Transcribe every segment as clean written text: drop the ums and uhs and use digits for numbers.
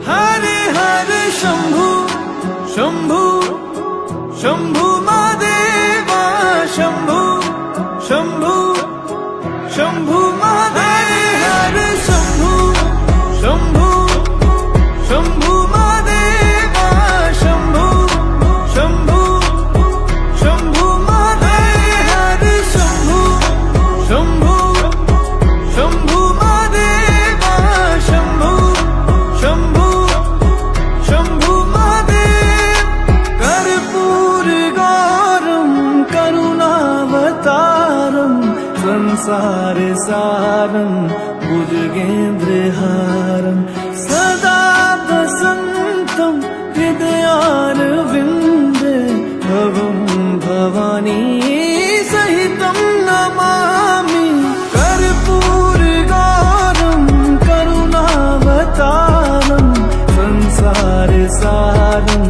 हरे हरे शंभु शंभु शंभु महादेवा शंभु शंभु शंभु महादेव हरे शंभु शंभु शंभु महादेवा शंभु शंभु शंभु महादेव हरे शंभु शंभु शंभु महादेवा शंभु शंभु शंभु महादेव कर्पूर गौरम करुणावतारम संसार सारम भुजगेन्द्रहारम सदा वसंतम हृदयारविंदे भवं भवानी सहितं नमामि कर्पूर गौरम करुणावतारम संसार सारम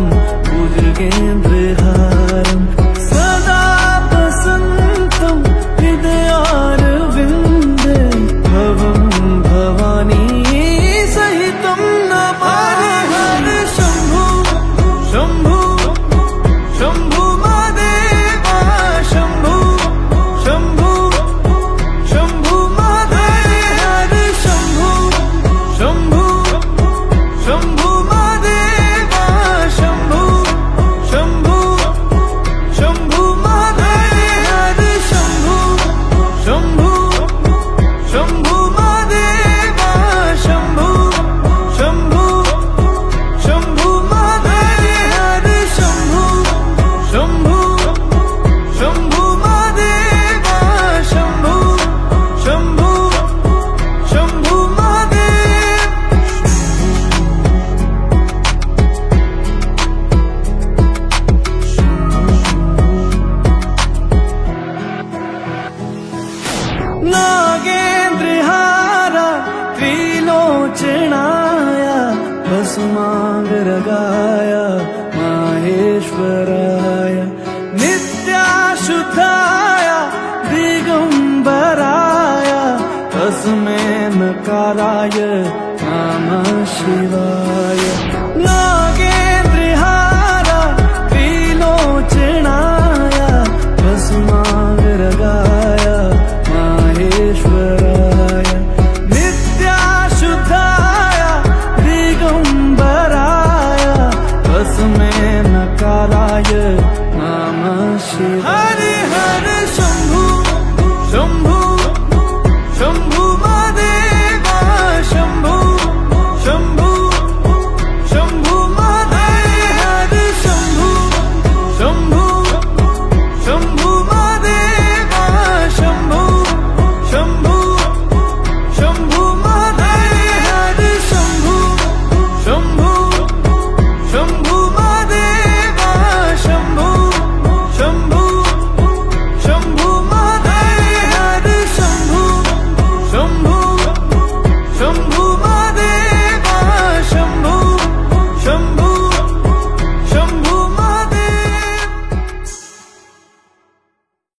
भुजगेन्द्रहारम सदा वसंतम हृदयारविंदे भवं भवानी सहितं नमामि हरे शंभु शंभु शंभु महादेवा शंभु शंभु शंभु महादेव हरे शंभु शंभु शंभु महादेवा शंभु शंभु शंभु महादेव हरे शंभु शंभु शंभु महादेवा शंभु शंभु शंभु महादेव हरे शंभु शंभु शंभु महादेवा शंभु शंभु शंभु महादेव नागेन्द्रहारा त्रिलोचनाया भस्मांगरागाया माहेश्वराय नित्याशुद्धाय दिगंबराय तस्मै नकाराय नमः शिवाय।